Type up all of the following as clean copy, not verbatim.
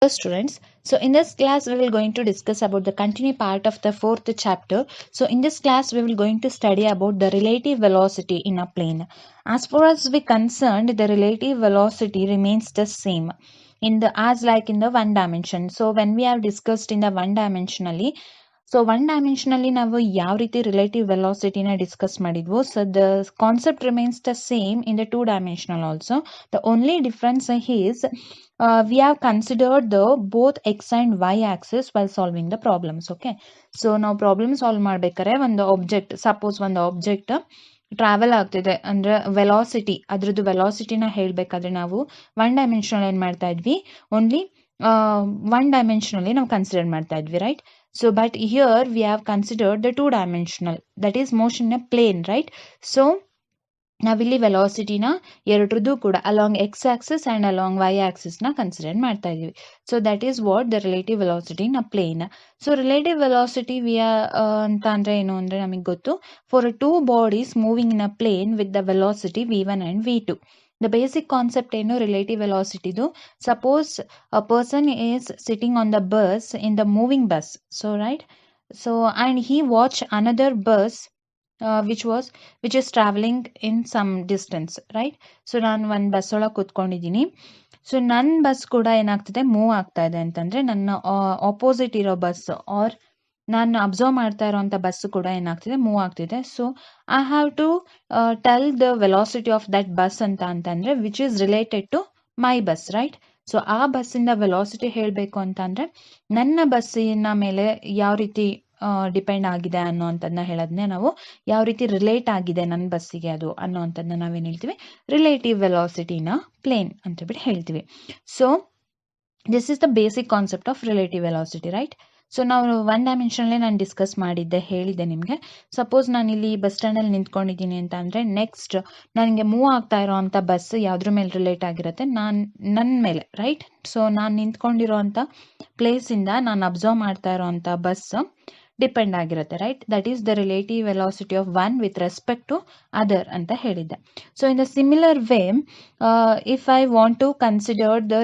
Hello students. So in this class we will going to discuss about the continuing part of the fourth chapter. So in this class we will going to study about the relative velocity in a plane. As far as we concerned, the relative velocity remains the same in the as like in the one dimension. So when we have discussed in the one dimensionally, so one dimensionally ನಾವು ಯಾವ ರೀತಿ relative ವೆಲಾಸಿಟಿನ discuss ಮಾಡಿದ್ವು. So the concept remains the same in the two dimensional also. The only difference is we have considered the both x and y axis while solving the problems. Okay, so ನಾವು problem solve ಮಾಡ್ಬೇಕಾದ್ರೆ ಒಂದು object, suppose ಒಂದು object travel ಆಗ್ತಿದೆ ಅಂದ್ರೆ velocity, ಅದ್ರದ್ದು ವೆಲಾಸಿಟಿನ ಹೇಳ್ಬೇಕಾದ್ರೆ ನಾವು one dimensional ಏನ್ ಮಾಡ್ತಾ ಇದ್ವಿ, ಓನ್ಲಿ ಒನ್ ಡೈಮೆನ್ಷನಲ್ಲಿ ನಾವು ಕನ್ಸಿಡರ್ ಮಾಡ್ತಾ ಇದ್ವಿ, right? So but here we have considered the two dimensional, that is motion in a plane, right? So ನಾವಿಲ್ಲಿ ವೆಲಾಸಿಟಿನ ಎರಡರದ್ದು ಕೂಡ along x axis and along y axis ನ ಕನ್ಸಿಡರ್ ಮಾಡ್ತಾ ಇದೀವಿ. So that is what the relative velocity in a plane. So relative velocity ಅಂತ ಅಂದ್ರೆ ಏನು ಅಂದ್ರೆ ನಮಗೆ ಗೊತ್ತು, for two bodies moving in a plane with the velocity v1 and v2. The basic concept ಏನು relative velocity ಇದು. Suppose a person is sitting on the bus in the moving bus, so right, so and he watch another bus which is traveling in some distance, right? So ನಾನು ಒಂದು bus ಒಳಗೆ ಕೂತ್ಕೊಂಡಿದ್ದೀನಿ. So ನನ್ನ bus ಕೂಡ ಏನಾಗ್ತಿದೆ, move ಆಗ್ತಾ ಇದೆ ಅಂತಂದ್ರೆ ನನ್ನ ಆಪೋಸಿಟ್ ಇರೋ ಬಸ್ ಆರ್ ನಾನು ಅಬ್ಸರ್ವ್ ಮಾಡ್ತಾ ಇರೋಂಥ ಬಸ್ ಕೂಡ ಏನಾಗ್ತಿದೆ, ಮೂವ್ ಆಗ್ತಿದೆ. So I have to tell the velocity of that bus ಅಂತಂದ್ರೆ which is related to my bus, right? So ಆ ಬಸ್ಸಿಂದ ವೆಲಾಸಿಟಿ ಹೇಳಬೇಕು ಅಂತಂದ್ರೆ ನನ್ನ ಬಸ್ಸಿನ ಮೇಲೆ ಯಾವ ರೀತಿ ಡಿಪೆಂಡ್ ಆಗಿದೆ ಅನ್ನೋವಂಥದ್ದನ್ನ ಹೇಳೋದನ್ನೇ ನಾವು ಯಾವ ರೀತಿ ರಿಲೇಟ್ ಆಗಿದೆ ನನ್ನ ಬಸ್ಸಿಗೆ ಅದು ಅನ್ನೋವಂಥದ್ದನ್ನ ನಾವೇನು ಹೇಳ್ತೀವಿ, ರಿಲೇಟಿವ್ ವೆಲಾಸಿಟಿನ ಪ್ಲೇನ್ ಅಂತ ಬಿಟ್ಟು ಹೇಳ್ತೀವಿ. So this is the basic concept of relative velocity, right? So ನಾವು ಒನ್ ಡೈಮೆನ್ಷನಲ್ಲೇ ನಾನು ಡಿಸ್ಕಸ್ ಹೇಳಿದ್ದೆ ನಿಮಗೆ. ಸಪೋಸ್ ನಾನು ಇಲ್ಲಿ ಬಸ್ ಸ್ಟ್ಯಾಂಡಲ್ಲಿ ನಿಂತ್ಕೊಂಡಿದ್ದೀನಿ ಅಂತ ಅಂದರೆ ನೆಕ್ಸ್ಟ್ ನನಗೆ ಮೂವ್ ಆಗ್ತಾ ಇರೋವಂಥ ಬಸ್ ಯಾವುದ್ರ ಮೇಲೆ ರಿಲೇಟ್ ಆಗಿರುತ್ತೆ, ನನ್ನ ಮೇಲೆ, ರೈಟ್? ಸೊ ನಾನು ನಿಂತ್ಕೊಂಡಿರೋವಂಥ ಪ್ಲೇಸಿಂದ ನಾನು ಅಬ್ಸರ್ವ್ ಮಾಡ್ತಾ ಇರೋವಂಥ ಬಸ್ ಡಿಪೆಂಡ್ ಆಗಿರುತ್ತೆ, right? That is the relative velocity of one with respect to other ಅಂತ ಹೇಳಿದ್ದೆ. So in the similar way, if I want to consider the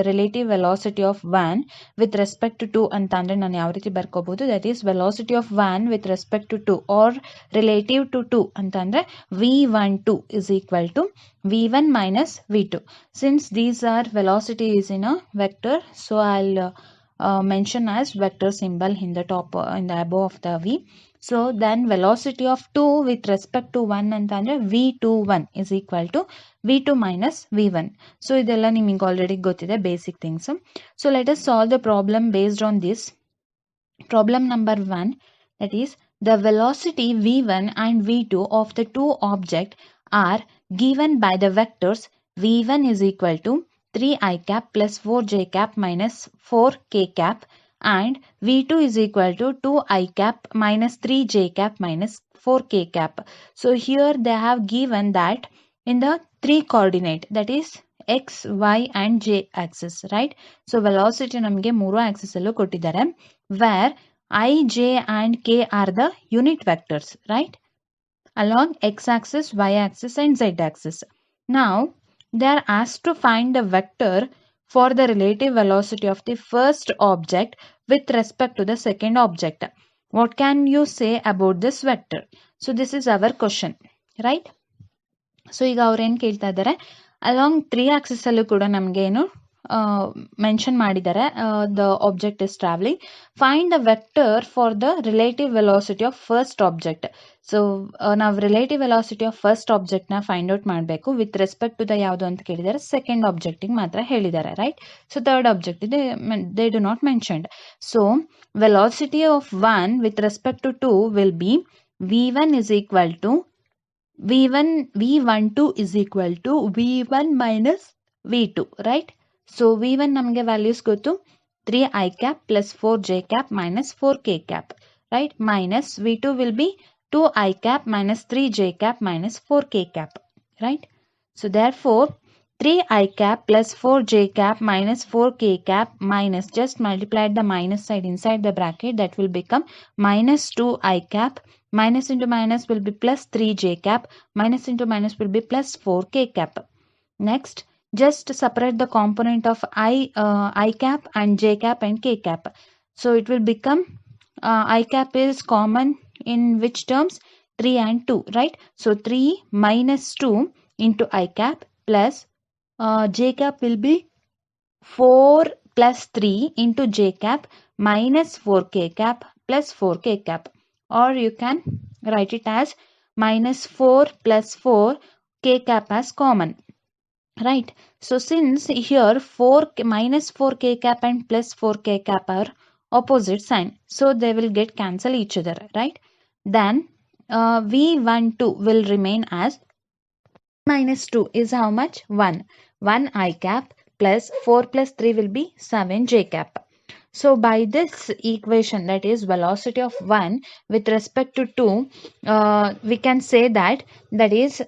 relative velocity of one with respect to two ಅಂತ ಅಂದರೆ ನಾನು ಯಾವ ರೀತಿ ಬರ್ಕೋಬಹುದು, that is velocity of one with respect to two or relative to two ಅಂತ ಅಂದರೆ v12 is equal to v1 minus v2. Since these are velocity is in a vector, so I'll mention as vector symbol in the top in the above of the v. So then velocity of 2 with respect to 1 ಅಂತಂದ್ರೆ v21 is equal to v2 minus v1. So ಇದೆಲ್ಲ ನಿಮಗೆ already ಗೊತ್ತಿದೆ, basic things. So let us solve the problem based on this. Problem number 1, that is the velocity v1 and v2 of the two objects are given by the vectors v1 is equal to 3i cap plus 4j cap minus 4k cap and v2 is equal to 2i cap minus 3j cap minus 4k cap. So here they have given that in the three coordinate, that is x, y and j axis, right? So velocity ನಮಗೆ ಮೂರು axis ಅಲ್ಲೂ ಕೊಟ್ಟಿದ್ದಾರೆ, where I, j and k are the unit vectors, right? Along x axis, y axis and z axis. Now they are asked to find the vector for the relative velocity of the first object with respect to the second object. What can you say about this vector? So this is our question, right? So ಈಗ ಅವ್ರು ಏನು ಕೇಳ್ತಾ ಇದ್ದಾರೆ, along 3 axis ಅಲ್ಲೂ ಕೂಡ ನಮಗೆ ಏನು mention ಮಾಡಿದ್ದಾರೆ, the object is travelling, find the vector for the relative velocity of first object. So ನಾವು ರಿಲೇಟಿವ್ ವೆಲಾಸಿಟಿ ಆಫ್ ಫಸ್ಟ್ ಆಬ್ಜೆಕ್ಟ್ನ ಫೈಂಡ್ ಔಟ್ ಮಾಡಬೇಕು ವಿತ್ ರೆಸ್ಪೆಕ್ಟ್ ಟು ದ ಯಾವುದು ಅಂತ ಕೇಳಿದ್ದಾರೆ, ಸೆಕೆಂಡ್ ಆಬ್ಜೆಕ್ಟಿಗೆ ಮಾತ್ರ ಹೇಳಿದ್ದಾರೆ, ರೈಟ್? ಸೊ ಥರ್ಡ್ ಆಬ್ಜೆಕ್ಟ್ ಇದೆ, they do not mentioned. So velocity of one with respect to two will be v1 is equal to v12 is equal to v1 minus v2, right? So v1 ನಮಗೆ values ಗೊತ್ತು, 3i cap plus 4j cap minus 4k cap, right? Minus v2 will be 2i cap minus 3j cap minus 4k cap, right? So therefore 3i cap plus 4j cap minus 4k cap minus, just multiplied the minus side inside the bracket, that will become minus 2i cap, minus into minus will be plus 3j cap, minus into minus will be plus 4k cap. Next just separate the component of I cap and j cap and k cap. So it will become I cap is common in which terms? 3 and 2, right? So 3 minus 2 into I cap plus j cap will be 4 plus 3 into j cap minus 4k cap plus 4k cap, or you can write it as minus 4 plus 4 k cap as common, right? So since here 4 minus 4k cap and plus 4k cap are opposite sign, so they will get cancel each other, right? Then V12 will remain as minus 2 is how much? 1. 1 I cap plus 4 plus 3 will be 7 j cap. So by this equation, that is velocity of 1 with respect to 2, we can say that is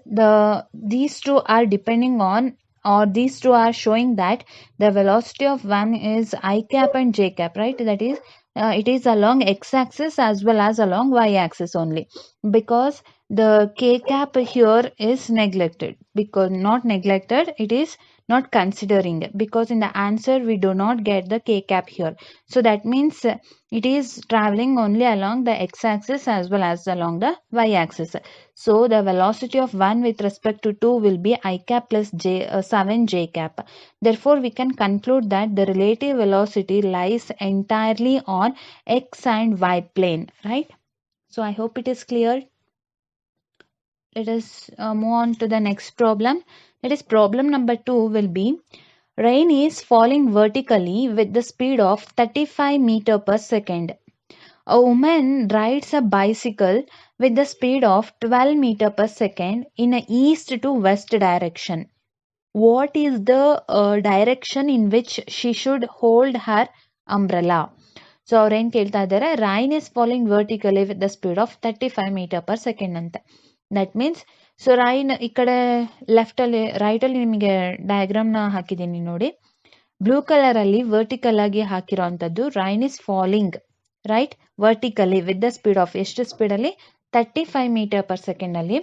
these two are depending on, or these two are showing that the velocity of 1 is I cap and j cap, right? That is it is along x axis as well as along y axis only, because the k cap here is neglected, because not neglected, it is not considering, because in the answer we do not get the k cap here. So that means it is traveling only along the x axis as well as along the y axis. So the velocity of 1 with respect to 2 will be I cap plus 7 j cap. Therefore we can conclude that the relative velocity lies entirely on x and y plane, right? So I hope it is clear. Let us move on to the next problem. That is problem number 2 will be, rain is falling vertically with the speed of 35 meter per second. A woman rides a bicycle with the speed of 12 meter per second in a east to west direction. What is the direction in which she should hold her umbrella? So ಅವ್ರೇನು ಕೇಳ್ತಾ ಇದ್ದಾರೆ, rain is falling vertically with the speed of 35 metre per second ಅಂತ. That means so rain ಈ ಕಡೆ ಲೆಫ್ಟಲ್ಲಿ ರೈಟಲ್ಲಿ ನಿಮಗೆ ಡಯಾಗ್ರಾಮ್ನ ಹಾಕಿದ್ದೀನಿ ನೋಡಿ. Blue ಕಲರಲ್ಲಿ ವರ್ಟಿಕಲ್ ಆಗಿ ಹಾಕಿರೋವಂಥದ್ದು rain is falling right vertically with the speed of ಎಷ್ಟು ಸ್ಪೀಡಲ್ಲಿ 35 ಮೀಟರ್ ಪರ್ ಸೆಕೆಂಡಲ್ಲಿ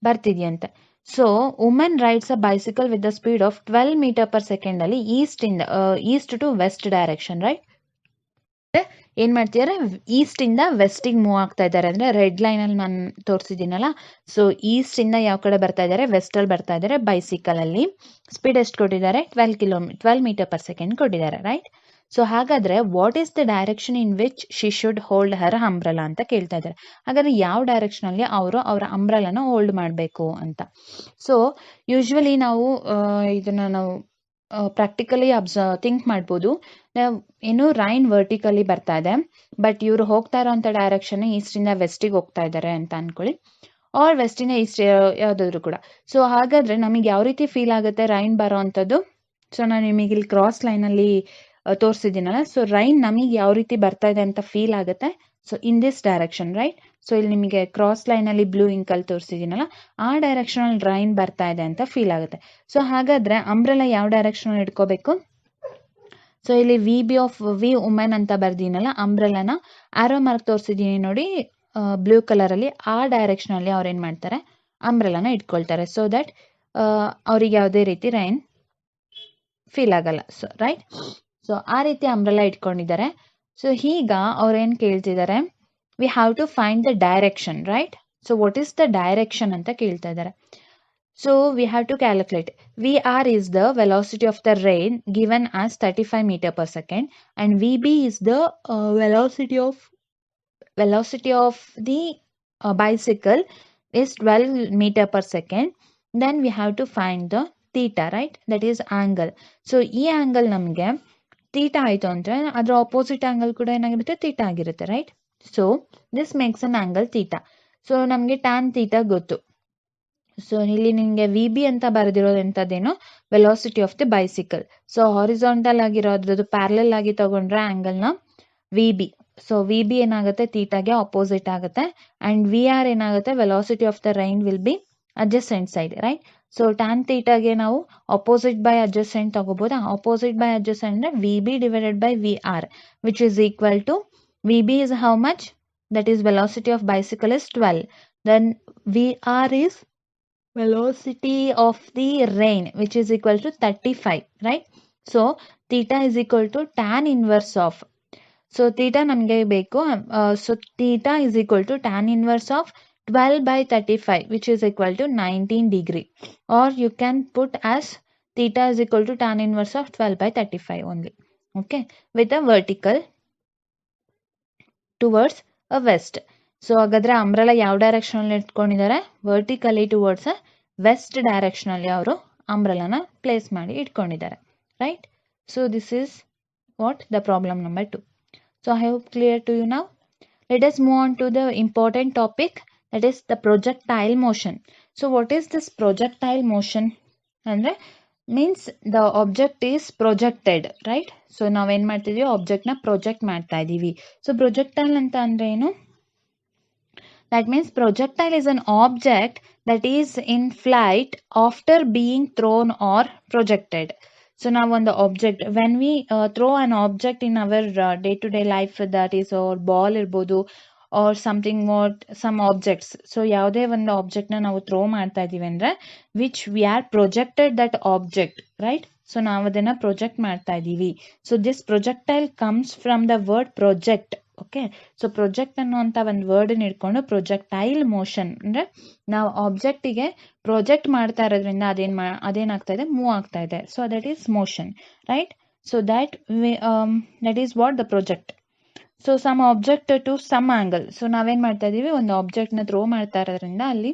ಬರ್ತಿದೆಯಂತೆ. So women rides a bicycle with the speed of 12 metre per second ಅಲ್ಲಿ east to west direction, right? ಏನ್ ಮಾಡ್ತಿದ್ದಾರೆ, ಈಸ್ಟ್ ಇಂದ ವೆಸ್ಟಿಗೆ ಮೂವ್ ಆಗ್ತಾ ಇದ್ದಾರೆ. ಅಂದ್ರೆ ರೆಡ್ ಲೈನ್ ಅಲ್ಲಿ ನಾನು ತೋರಿಸಿದ್ದೀನಲ್ಲ, ಸೊ ಈಸ್ಟ್ ಇಂದ ಯಾವ ಕಡೆ ಬರ್ತಾ ಇದ್ದಾರೆ, ವೆಸ್ಟ್ ಅಲ್ಲಿ ಬರ್ತಾ ಇದ್ದಾರೆ. ಬೈಸಿಕಲ್ ಅಲ್ಲಿ ಸ್ಪೀಡ್ ಎಷ್ಟು ಕೊಟ್ಟಿದ್ದಾರೆ, 12 ಮೀಟರ್ ಪರ್ ಸೆಕೆಂಡ್ ಕೊಟ್ಟಿದ್ದಾರೆ, ರೈಟ್? ಸೊ ಹಾಗಾದ್ರೆ what is the direction in which she should hold Har umbrella ಅಂತ ಕೇಳ್ತಾ ಇದ್ದಾರೆ. ಹಾಗಾದ್ರೆ ಯಾವ ಡೈರೆಕ್ಷನ್ ಅಲ್ಲಿ ಅವರು ಅವರ ಅಂಬ್ರಲಾನ ಹೋಲ್ಡ್ ಮಾಡಬೇಕು ಅಂತ. ಸೊ ಯೂಶ್ವಲಿ ನಾವು ಇದನ್ನ ನಾವು ಪ್ರಾಕ್ಟಿಕಲಿ ಥಿಂಕ್ ಮಾಡ್ಬೋದು. ಏನು ರೈನ್ ವರ್ಟಿಕಲಿ ಬರ್ತಾ ಇದೆ, ಬಟ್ ಇವರು ಹೋಗ್ತಾ ಇರೋಂಥ ಡೈರೆಕ್ಷನ್ ಈಸ್ಟಿಂದ ವೆಸ್ಟಿಗೆ ಹೋಗ್ತಾ ಇದ್ದಾರೆ ಅಂತ ಅನ್ಕೊಳ್ಳಿ, ಆರ್ ವೆಸ್ಟಿಂದ ಈಸ್ಟ್ ಯಾವುದಾದ್ರು ಕೂಡ. ಸೊ ಹಾಗಾದ್ರೆ ನಮಗೆ ಯಾವ ರೀತಿ ಫೀಲ್ ಆಗುತ್ತೆ ರೈನ್ ಬರೋ ಅಂಥದ್ದು? ಸೊ ನಾನು ನಿಮಗೆ ಇಲ್ಲಿ ಕ್ರಾಸ್ ಲೈನಲ್ಲಿ ತೋರಿಸಿದ್ದೀನಲ್ಲ, ಸೊ ರೈನ್ ನಮಗೆ ಯಾವ ರೀತಿ ಬರ್ತಾ ಇದೆ ಅಂತ ಫೀಲ್ ಆಗುತ್ತೆ. So in this direction, right? So ಇಲ್ಲಿ ನಿಮಗೆ ಕ್ರಾಸ್ ಲೈನಲ್ಲಿ ಬ್ಲೂ ಇಂಕಲ್ಲಿ ತೋರಿಸಿದ್ದೀನಲ್ಲ, ಆ ಡೈರೆಕ್ಷನ್ ಅಲ್ಲಿ ರೈನ್ ಬರ್ತಾ ಇದೆ ಅಂತ ಫೀಲ್ ಆಗುತ್ತೆ. ಸೊ ಹಾಗಾದ್ರೆ ಅಂಬ್ರೆಲಾ ಯಾವ ಡೈರೆಕ್ಷನ್ ಇಟ್ಕೋಬೇಕು? ಸೊ ಇಲ್ಲಿ ವಿ ವುಮೆನ್ ಅಂತ ಬರ್ದೀನಲ್ಲ, ಅಂಬ್ರೆಲಾನ ಆರೋ ಮಾರ್ಕ್ ತೋರಿಸಿದೀನಿ ನೋಡಿ ಬ್ಲೂ ಕಲರ್ ಅಲ್ಲಿ, ಆ ಡೈರೆಕ್ಷನ್ ಅಲ್ಲಿ ಅವ್ರು ಏನ್ ಮಾಡ್ತಾರೆ, ಅಂಬ್ರೆಲಾನ ಇಟ್ಕೊಳ್ತಾರೆ. ಸೊ ದಟ್ ಅವ್ರಿಗೆ ಯಾವುದೇ ರೀತಿ ರೈನ್ ಫೀಲ್ ಆಗಲ್ಲ. ಸೊ ರೈಟ್, ಸೊ ಆ ರೀತಿ ಅಂಬ್ರೆಲಾ ಇಟ್ಕೊಂಡಿದ್ದಾರೆ. ಸೊ ಈಗ ಅವ್ರೇನ್ ಕೇಳ್ತಿದ್ದಾರೆ, we have to find the direction, right? So what is the direction ಅಂತ ಕೇಳ್ತಾ ಇದ್ದಾರೆ. So we have to calculate. VR is the velocity of the rain given as 35 meter per second, and VB is the velocity of the bicycle is 12 meter per second. Then we have to find the theta, right? That is angle. So ಈ angle ನಮಗೆ theta ಆಯಿತು ಅಂದರೆ ಅದರ opposite angle ಕೂಡ ಏನಾಗಿರುತ್ತೆ, theta ಆಗಿರುತ್ತೆ, right? So this makes an angle theta. So ನಮಗೆ tan theta ಗೊತ್ತು. ಸೊ ಇಲ್ಲಿ ನಿಮಗೆ ವಿ ಬಿ ಅಂತ ಬರೆದಿರೋದು ಎಂಥದ್ದೇನೋ velocity of the bicycle. So horizontal ಆಗಿರೋದ್ರದ್ದು ಪ್ಯಾರಲಲ್ ಆಗಿ ತಗೊಂಡ್ರೆ ಆಂಗಲ್ನ V B. So V B ಏನಾಗುತ್ತೆ, ತೀಟಾಗೆ ಆಪೋಸಿಟ್ ಆಗುತ್ತೆ. ಅಂಡ್ ವಿ ಆರ್ ಏನಾಗುತ್ತೆ, velocity of the rain will be adjacent side, right? So tan ತೀಟಾಗೆ ನಾವು ಆಪೋಸಿಟ್ ಬೈ ಅಡ್ಜಸೆಂಟ್ ತಗೋಬಹುದು. ಆಪೋಸಿಟ್ ಬೈ ಅಡ್ಜಸೆಂಟ್ ಅಂದ್ರೆ V B divided by V R, which is equal to V B is how much, that is velocity of bicycle is 12. Then we are is velocity of the rain, which is equal to 35, right? So theta is equal to tan inverse of. So theta ನಮಗೆ ಬೇಕು. So theta is equal to tan inverse of 12 by 35, which is equal to 19 degree. Or you can put as theta is equal to tan inverse of 12 by 35 only. Okay, with a vertical towards a west. So ಹಾಗಾದ್ರೆ umbrella ಯಾವ direction ಅಲ್ಲಿ ಇಟ್ಕೊಂಡಿದ್ದಾರೆ? Vertically towards a west direction ಅಲ್ಲಿ ಅವರು ಅಂಬ್ರೆಲಾನ place ಮಾಡಿ ಇಟ್ಕೊಂಡಿದ್ದಾರೆ, right? So this is what the problem number 2. So I hope clear to you now. Let us move on to the important topic, that is the projectile motion. So what is this projectile motion? Andre means the object is projected, right? So ನಾವೇನ್ ಮಾಡ್ತಿದೀವಿ, object ನ project ಮಾಡ್ತಾ ಇದೀವಿ. So projectile ಅಂತ ಅಂದ್ರೆ ಏನು? That means projectile is an object that is in flight after being thrown or projected. So now on the object, when we throw an object in our day-to-day life, that is or ball irbodu or something what some objects. So ಯಾವುದೇ ಒಂದು object ನ ನಾವು throw ಮಾಡ್ತಾ ಇದೀವಿ ಅಂದ್ರೆ which we are projected that object, right? So ನಾವು ಅದನ್ನ project ಮಾಡ್ತಾ ಇದೀವಿ. So this projectile comes from the word project. Okay, so project ಅನ್ನುವಂಥ ಒಂದು ವರ್ಡ್ ಇಟ್ಕೊಂಡು ಪ್ರೊಜೆಕ್ಟೈಲ್ ಮೋಷನ್ ಅಂದ್ರೆ ನಾವು ಆಬ್ಜೆಕ್ಟಿಗೆ ಪ್ರೊಜೆಕ್ಟ್ ಮಾಡ್ತಾ ಇರೋದ್ರಿಂದ ಅದೇನಾಗ್ತಾ ಇದೆ, ಮೂವ್ ಆಗ್ತಾ ಇದೆ. So that is motion, right? So that is what the project. So some object to some angle. So ನಾವೇನ್ ಮಾಡ್ತಾ ಇದೀವಿ, ಒಂದು ಆಬ್ಜೆಕ್ಟ್ ನ ಥ್ರೋ ಮಾಡ್ತಾ ಇರೋದ್ರಿಂದ ಅಲ್ಲಿ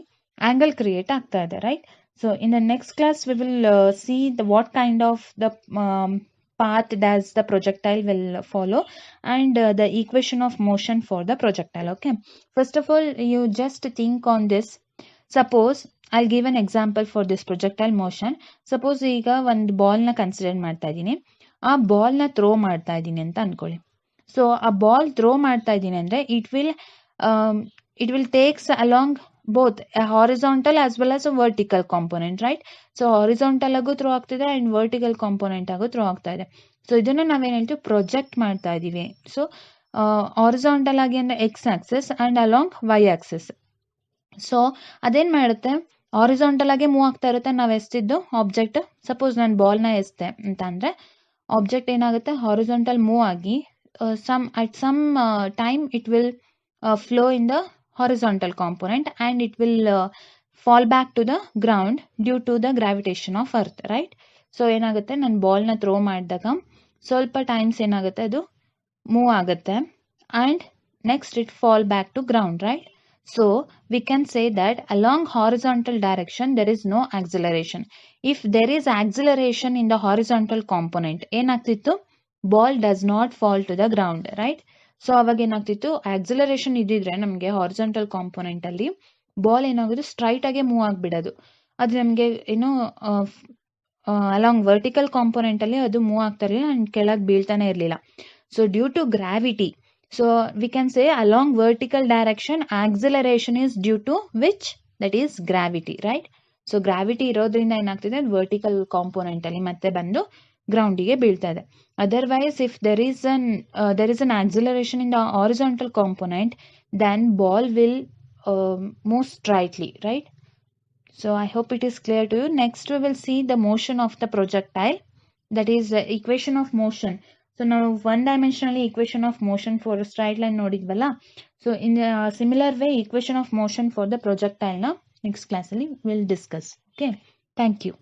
ಆಂಗಲ್ ಕ್ರಿಯೇಟ್ ಆಗ್ತಾ ಇದೆ, right? So in the next class we will see the what kind of the path does the projectile will follow and the equation of motion for the projectile. Okay, first of all you just think on this. Suppose I'll give an example for this projectile motion. Suppose ಈಗ ಒಂದು ball ನ consider ಮಾಡ್ತಾ ಇದ್ದೀನಿ, ಆ ball ನ throw ಮಾಡ್ತಾ ಇದ್ದೀನಿ ಅಂತ ಅನ್ಕೊಳ್ಳಿ. ಸೊ ಆ ಬಾಲ್ ಥ್ರೋ ಮಾಡ್ತಾ ಇದ್ದೀನಿ ಅಂದ್ರೆ it will takes along both a horizontal as well as a vertical component, right? So horizontal ಆಗು ಥ್ರೋ ಆಗ್ತಿದೆ and vertical component ಆಗು ಥ್ರೋ ಆಗ್ತಾ ಇದೆ. ಸೊ ಇದನ್ನ ನಾವೇನ್ ಹೇಳ್ತೀವಿ, ಪ್ರೊಜೆಕ್ಟ್ ಮಾಡ್ತಾ ಇದೀವಿ. ಸೊ ಹಾರಿಜಾಂಟಲ್ ಆಗಿ ಅಂದ್ರೆ x axis and along y axis. So ಅದೇನ್ ಮಾಡುತ್ತೆ, ಹಾರಿಜಾಂಟಲ್ ಆಗಿ ಮೂವ್ ಆಗ್ತಾ ಇರುತ್ತೆ. ನಾವ್ ಎಸ್ತಿದ್ದು ಆಬ್ಜೆಕ್ಟ್, ಸಪೋಸ್ ನಾನು ಬಾಲ್ ನ ಎಸ್ತೆ ಅಂತ ಅಂದ್ರೆ ಆಬ್ಜೆಕ್ಟ್ ಏನಾಗುತ್ತೆ, ಹಾರಿಜಾಂಟಲ್ ಮೂವ್ ಆಗಿ at some time it will flow in the horizontal component and it will fall back to the ground due to the gravitation of earth, right? So ಏನಾಗುತ್ತೆ, ನಾನು ball ನ throw ಮಾಡಿದಾಗ ಸ್ವಲ್ಪ times ಏನಾಗುತ್ತೆ, ಅದು move ಆಗುತ್ತೆ and next it fall back to ground, right? So we can say that along horizontal direction there is no acceleration. If there is acceleration in the horizontal component, ಏನಾಗ್ತಿತ್ತು, ball does not fall to the ground, right? So ಅವಾಗ ಏನಾಗ್ತಿತ್ತು, acceleration ಇದ್ದಿದ್ರೆ ನಮಗೆ horizontal component ಅಲ್ಲಿ ball ಏನಾಗೋದು, straight ಆಗಿ move ಆಗ್ಬಿಡೋದು. ಅದು ನಮಗೆ ಏನು ಅಲಾಂಗ್ ವರ್ಟಿಕಲ್ ಕಾಂಪೊನೆಂಟ್ ಅಲ್ಲಿ ಅದು ಮೂವ್ ಆಗ್ತಾ ಇರಲಿಲ್ಲ ಅಂಡ್ ಕೆಳಗೆ ಬೀಳ್ತಾನೆ ಇರಲಿಲ್ಲ. So due to gravity, so we can say along vertical direction acceleration is due to which, that is gravity, right? So gravity ಇರೋದ್ರಿಂದ ಏನಾಗ್ತಿದೆ, ವರ್ಟಿಕಲ್ ಕಾಂಪೊನೆಂಟ್ ಅಲ್ಲಿ ಮತ್ತೆ ಬಂದು ಗ್ರೌಂಡಿಗೆ ಬೀಳ್ತಾ ಇದೆ. Otherwise, if there is an acceleration in the horizontal component, then ball will move straightly, right? So I hope it is clear to you. Next we will see the motion of the projectile, that is equation of motion. So now one dimensionally equation of motion for a straight line nodidvalla. So in a similar way equation of motion for the projectile na next class alli we'll discuss. Okay, thank you.